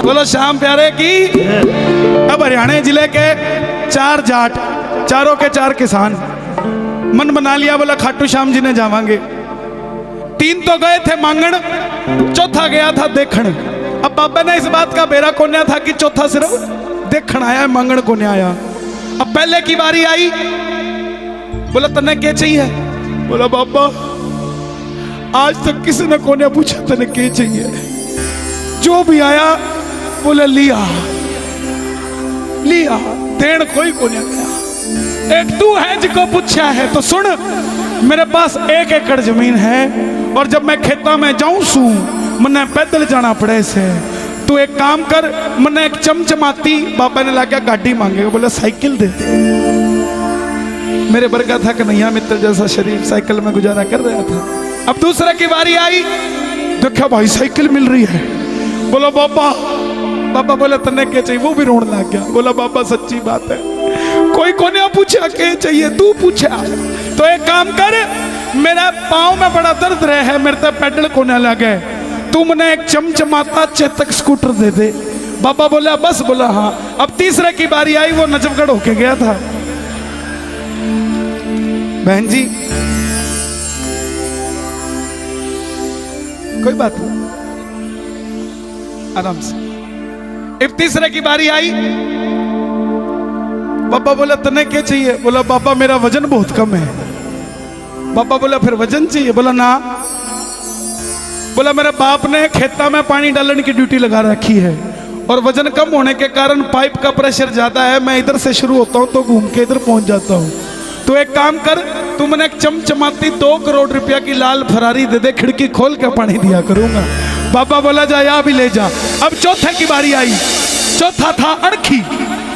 बोलो श्याम प्यारे की। अब हरियाणा जिले के 4 जाट, चारों के 4 किसान मन बना लिया, बोला खाटू श्याम जी ने जावांगे। 3 तो गए थे मांगण, चौथा गया था देखण। अब बाबा ने इस बात का बेरा कोन्या था कि चौथा सिर्फ देखण आया, मांगण को नहीं आया। अब पहले की बारी आई, बोला तने क्या चाहिए? बोला बाबा आज तक किसी ने कोने पूछा तने क्या चाहिए, जो भी आया बोला लिया लिया, देन कोई को नहीं गया। एक तू है जिसको पूछा है तो सुन, मेरे पास 1 एकड़ जमीन है और जब मैं खेता में जाऊं सू मने पैदल जाना पड़े से। तू एक काम कर, मने एक चमचमाती, बाबा ने लाके गाड़ी मांगेगा, बोला साइकिल दे दे। मेरे वर्गा था कन्हैया मित्तर जैसा शरीफ, साइकिल में गुजारा कर रहा था। अब दूसरे की बारी आई, देखा भाई साइकिल मिल रही है, बोला बाबा। बाबा बोला तन्ने क्या चाहिए? वो भी रोने लग गया, बोला बाबा सच्ची बात है, कोई कोने पूछा क्या चाहिए, तू पूछा। तो एक काम कर, मेरा पाँव में बड़ा दर्द रहे है, मेरे तक पैडल कोने लगे, तू मने एक चमचमाता चेतक स्कूटर दे दे। बाबा बोला बस, बोला हाँ। अब तीसरे की बारी आई, वो नजफगढ़ होके गया था। बहन जी कोई बात नहीं, आराम से। अब तीसरे की बारी आई, बाबा बोला तने क्या चाहिए? बोला बाबा मेरा वजन बहुत कम है। बाबा बोला फिर वजन चाहिए? बोला ना। बोला मेरे बाप ने खेता में पानी डालने की ड्यूटी लगा रखी है और वजन कम होने के कारण पाइप का प्रेशर ज्यादा है, मैं इधर से शुरू होता हूं तो घूम के इधर पहुंच जाता हूं। तो एक काम कर, तू मैंने एक चमचमाती 2 करोड़ रुपया की लाल फरारी दे दे, खिड़की खोल के पानी दिया करूंगा। बाबा बोला जा या भी ले जा। अब चौथे की बारी आई, चौथा था अड़खी।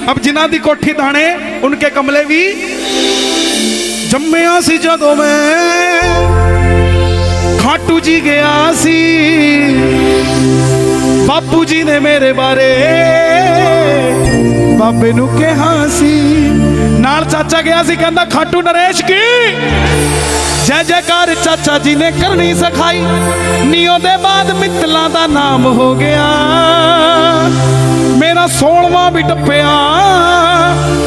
अब जिन्हां दी कोठी दाने उनके कमले भी जम्मिया सी जदों में खाटू जी गया सी, बापू जी ने मेरे बारे बाबे नू कहा सी। नाल चाचा गया सी, कहंदा खाटू नरेश की जय जयकार चाचा जी ने करनी सिखाई। नियो दे बाद मित्तलां दा नाम हो गया, मेरा 16वां भी टप्पिया,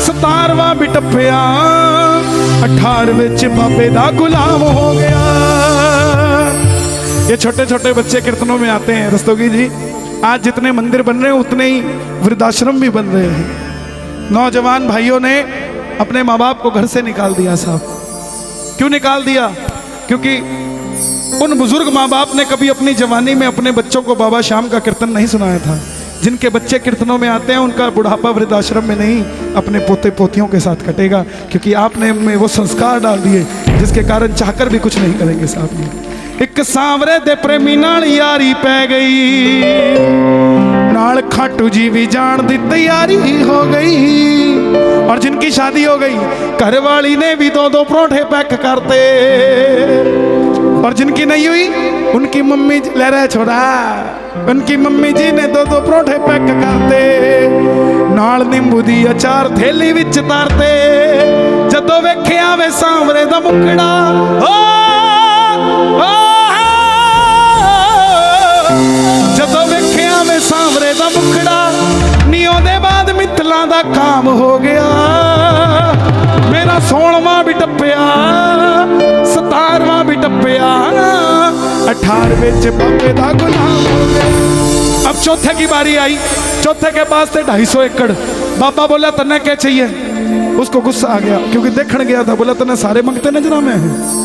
17वां भी टप्पिया, 18 विच बाबे दा गुलाम हो गया। ये छोटे छोटे बच्चे कीर्तनों में आते हैं। रस्तोगी जी आज जितने मंदिर बन रहे हैं उतने ही वृद्धाश्रम भी बन रहे हैं। नौजवान भाइयों ने अपने माँ बाप को घर से निकाल दिया। साहब क्यों निकाल दिया? क्योंकि उन बुजुर्ग माँ बाप ने कभी अपनी जवानी में अपने बच्चों को बाबा श्याम का कीर्तन नहीं सुनाया था। जिनके बच्चे कीर्तनों में आते हैं उनका बुढ़ापा वृद्धाश्रम में नहीं, अपने पोते पोतियों के साथ कटेगा, क्योंकि आपने में वो संस्कार डाल दिए जिसके कारण चाहकर भी कुछ नहीं करेंगे। साहब एक सांवरे दे प्रेमी नाल यारी पै गई, नाल खाटू जी भी जान दी तैयारी हो गई। और जिनकी शादी हो गई घर वाली ने भी 2-2 परोठे पैक करते, और जिनकी नहीं हुई उनकी मम्मी ले रहे छोड़ा, उनकी मम्मी जी ने 2-2 परोठे पैक करते, नाल नींबू दी अचार थैली विच तारते। जदों वेखिया वे सांवरे दा मुखड़ा, जदों वेखिया वे सांवरे दा मुखड़ा, नियो दे बाद मित्तलां दा काम हो गया। मेरा 16वां भी टप्पिया, 17वां भी टप्पिया, 18 विच बाबे दा गुलाम हो गया। अब चौथे की बारी आई। चौथे के पास थे 250 एकड़। बाबा बोला तन्ने क्या चाहिए? उसको गुस्सा आ गया क्योंकि देखने गया था। बोला तन्ने सारे मंगते नजरा में है,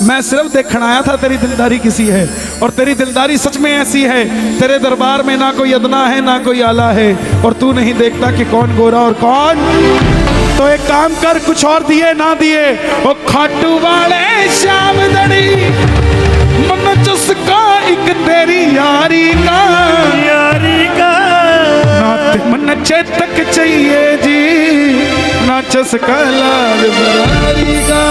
मैं सिर्फ देखने आया था तेरी दिलदारी किसी है, और तेरी दिलदारी सच में ऐसी है, तेरे दरबार में ना कोई अदना है ना कोई आला है, और तू नहीं देखता कि कौन गोरा और कौन। तो एक काम कर, कुछ और दिए ना दिए, वो खाटू वाले श्याम दड़ी मन चुस्का एक तेरी यारी का, ना मन चेतक चाहिए जी, ना चुस्का लाल बरारी का।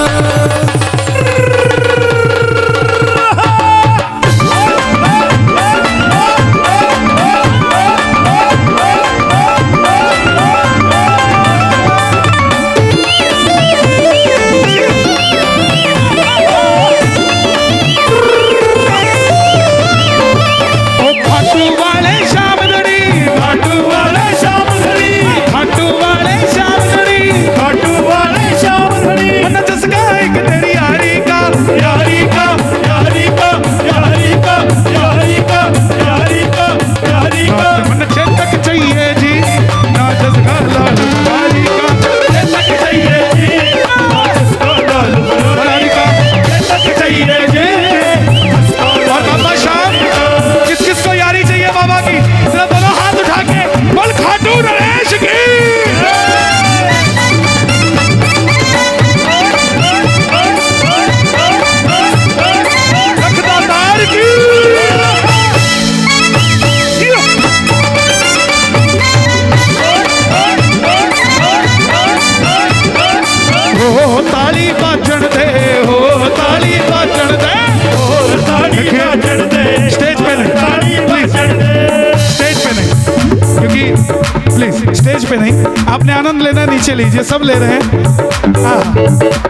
स्टेज पे नहीं, आपने आनंद लेना नीचे लीजिए, सब ले रहे हैं।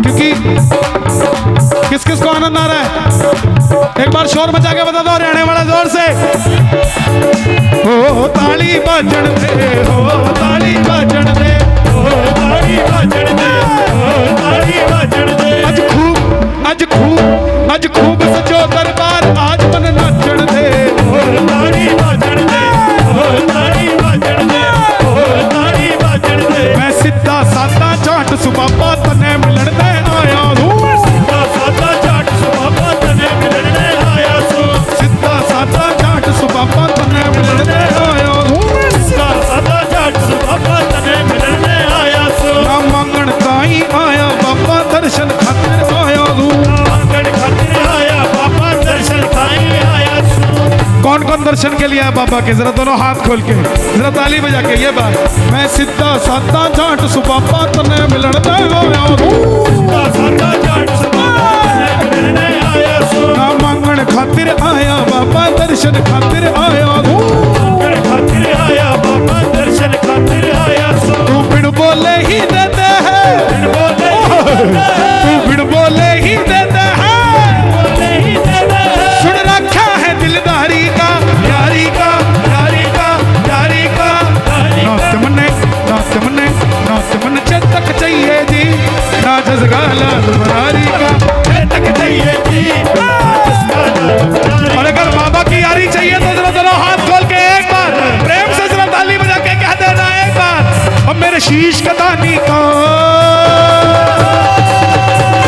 क्योंकि किस किस को आनंद आ रहा है, एक बार शोर मचा के बता दो हरियाणा वाला जोर से। हो ताली बाजण दे, हो ताली बाजण दे, हो ताली बाजण दे, हो ताली बाजण दे। अज खूब सजो दरबार, आज मन नाचण दे, हो ताली बाजण दे, हो ताली बाजण दे, हो ताली बाजण दे। मैं सीधा सादा जाट सुबाबा तने मिलण दे आया हूं, सीधा सादा जाट सुबाबा तने मिलण दे आया हूं, सीधा सादा जाट सुबाबा तने मिलण दे आया हूं, सीधा सादा जाट सुबाबा तने मिलण दे आया हूं। ना मंगण ताई आया बाबा, दर्शन खातिर आया हूं, मंगण खातिर आया बाबा, दर्शन ताई आया हूं। कौन कौन दर्शन के लिए आया बाबा के, जरा दोनों हाथ खोल के, जरा ताली बजा के ये बात। मैं सीधा सादा जाट सुबाबा तने मिलण दे आया हूं, सीधा सादा जाट सुबाबा तने मिलण दे आया हूं। ना मंगण खातिर आया बाबा, दर्शन खातिर आया हूं, मंगण खातिर आया बाबा, दर्शन खातिर आया हूं। तू बिन बोले ही देते है, बिन बोले तू बिन बोले ही देते है, बोले ही देते है। सुन रखा है दिलदारी का, यारी का, यारी का, यारी का। नाच मन चेतक चाहिए जी, ना जसगा लाल बरारी का, चेतक चाहिए जी। और अगर बाबा की यारी चाहिए तो जरा जरा हाथ खोल के एक बार प्रेम से जरा ताली बजा के कह देना एक बार, और मेरे शीश का दानी का।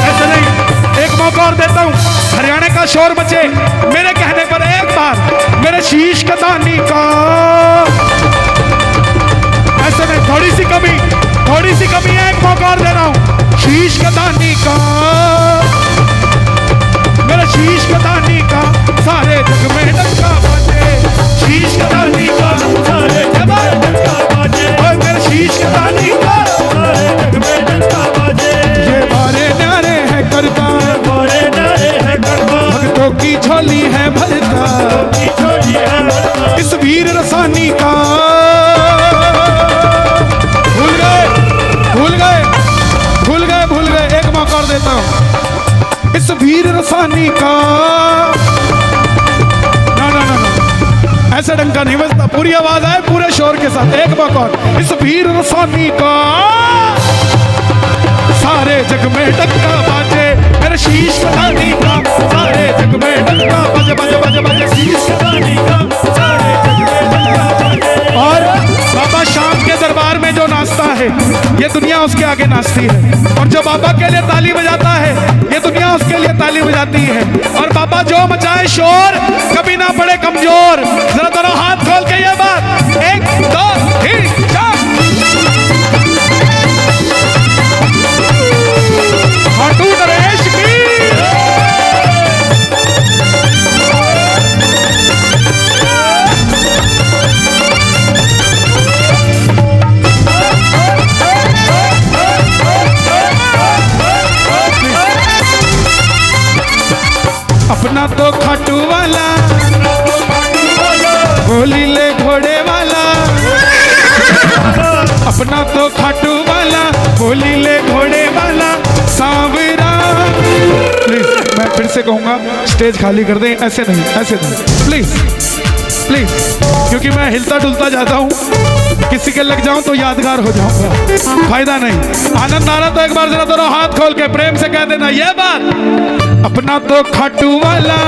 ऐसे नहीं, एक मौका और देता हूं, हरियाणा का शोर बचे मेरे कहने पर एक बार, मेरे शीश का दानी का। ऐसे नहीं, थोड़ी सी कमी है, एक मौका और दे रहा हूं। शीश का दानी का, मेरा शीश का दानी का, सारे जग में डंका बाजे, शीश का दानी का, सारे जग में डंका बाजे, ओए मेरा शीश का दानी का, सारे जग में डंका बाजे। ये बारे न्यारे है करता, बारे न्यारे है करता, भक्तों की झोली है भरता, की झोली है भरता। इस वीर रसानी का भूल गए, एक मौका और देता हूं। इस वीर रसानी का, ना ऐसे डंका नहीं बजता, पूरी आवाज आए पूरे शोर के साथ, एक मौका और। इस वीर रसानी का, सारे जग में डंका बाजे, मेरे शीश कदानी का, सारे जग में डंका बाजे, बाजे बाजे बाजे, शीश कदानी का, सारे जग में डंका बाजे। और बाबा शाम के दरबार में जो नाचता है, ये दुनिया उसके आगे नाचती है, और जो बाबा के लिए ताली बजाता है, ये दुनिया उसके लिए ताली बजाती है। और बाबा जो मचाए शोर, कभी ना पड़े कमजोर। जरा दोनों हाथ खोल के ये बात, 1 2 3 4। खाटू नरेश की अपना तो खाटू वाला, होली ले घोड़े वाला, अपना तो खाटू वाला, होली ले घोड़े वाला, सांवरा। प्लीज मैं फिर से कहूंगा, स्टेज खाली कर दें, ऐसे नहीं, ऐसे नहीं, प्लीज प्लीज, क्योंकि मैं हिलता डुलता जाता हूँ, किसी के लग जाऊं तो यादगार हो जाऊंगा, फायदा नहीं। आनंद आ रहा तो एक बार जरा दोनों हाथ खोल के प्रेम से कह देना ये बात। अपना तो खाटू वाला,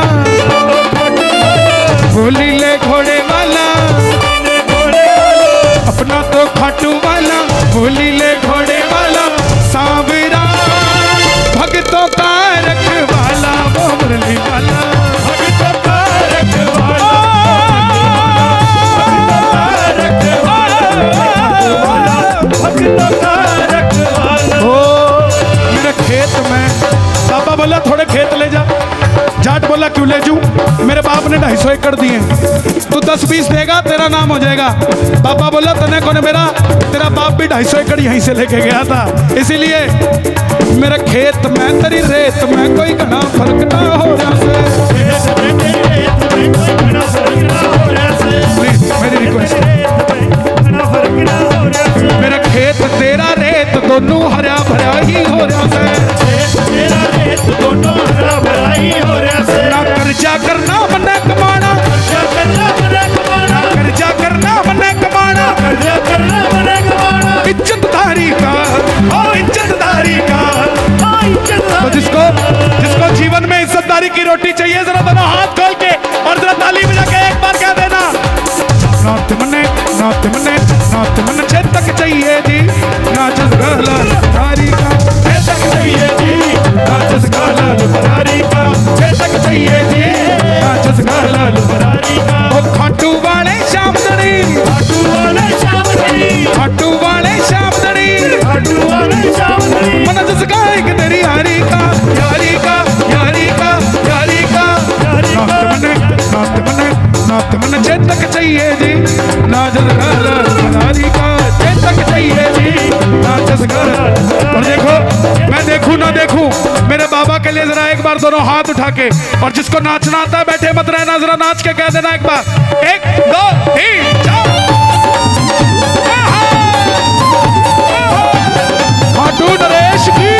होली ले घोड़े वाला, अपना तो खाटू वाला, होली ले घोड़े वाला, सांवरा। भक्तों का रखवाला, वो मुरली वाला, भक्तों का रखवाला, भक्तों का रखवाला। ओ मेरे खेत में, बाबा बोला थोड़े खेत ले जा, जाट बोला क्यों ले जूं, मेरे बाप ने 250 एकड़ दिए, तू 10-20 देगा तेरा नाम हो जाएगा। पापा बोला तने को ने, मेरा तेरा बाप भी 250 एकड़ यहीं से लेके गया था, इसीलिए मेरे खेत में तेरी रेत में कोई घना फर्क ना हो रहा से। प्लीज मेरी रिक्वेस्ट, नात मन चेतक चाहिए जी नाच लाल पुरारी का चेतक चाहिए जी नाच लाल पुरारी का चेतक चाहिए जी नाच लाल पुरारी का ओ खाटू वाले शामदनी खाटू वाले शामदनी खाटू वाले शामदनी खाटू वाले शामदनी मन जसका एक तेरी यारी का यारी का यारी का यारी का नात मन चेतक चाहिए जी नाच लाल पुरारी का चेतक चाहिए जी नाच और देखो मैं देखूं ना देखूं मेरे बाबा के लिए जरा एक बार दोनों हाथ उठा के और जिसको नाचना आता है बैठे मत रहना जरा नाच के कह देना एक बार 1 2 3 4 खाटू नरेश की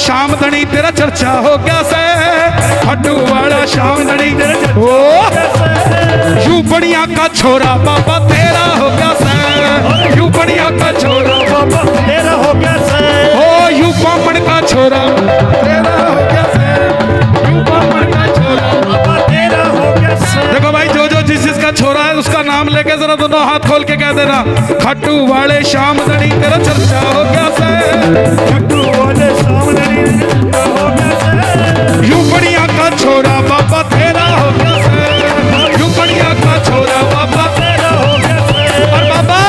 शाम धनी तेरा चर्चा हो गया से खड्डू वाला शाम धनी ओ यू बढ़िया का छोरा बाबा तेरा हो गया से यू बढ़िया का छोरा बाबा तेरा हो गया से ओ यू बामण का छोरा तेरा हो गया से यू बामण का छोरा बाबा तेरा हो गया से। देखो भाई जो जिसका छोरा है उसका नाम लेके जरा दोनों हाथ खोल के कह देना खट्टू वाले शाम धनी तेरा चर्चा हो गया से खट्टू वाले शाम धनी तेरा हो गया से यू बढ़िया का छोरा बाबा तेरा हो गया से यू बढ़िया का छोरा बाबा तेरा हो गया से। और बाबा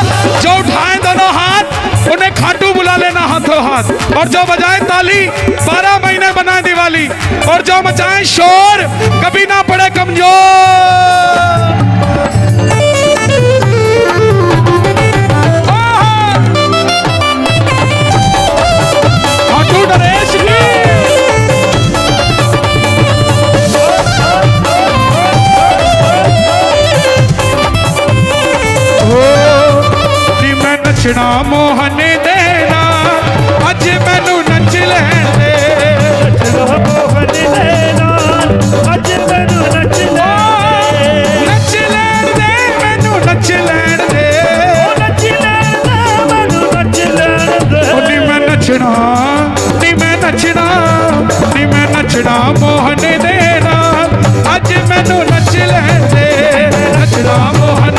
जो उठाए दोनों हाथ उन्हें खाटू बुला लेना हाथों हाथ और जो बजाए ताली 12 महीने बनाए दिवाली और जो मचाए शोर कभी ना पड़े कमजोर। खाटू नरेश की नचना मोहन देना अज मैनू नच लैन दे नचना मोहन देना अज मैनू नच लैन दे मैनू नच लैन दे नच लैन दे मैनू नच लैन दे नी मैं नचना नी मैं नचना नी मैं नचना मोहन देना अज मैनू नच लैन दे नचना मोहन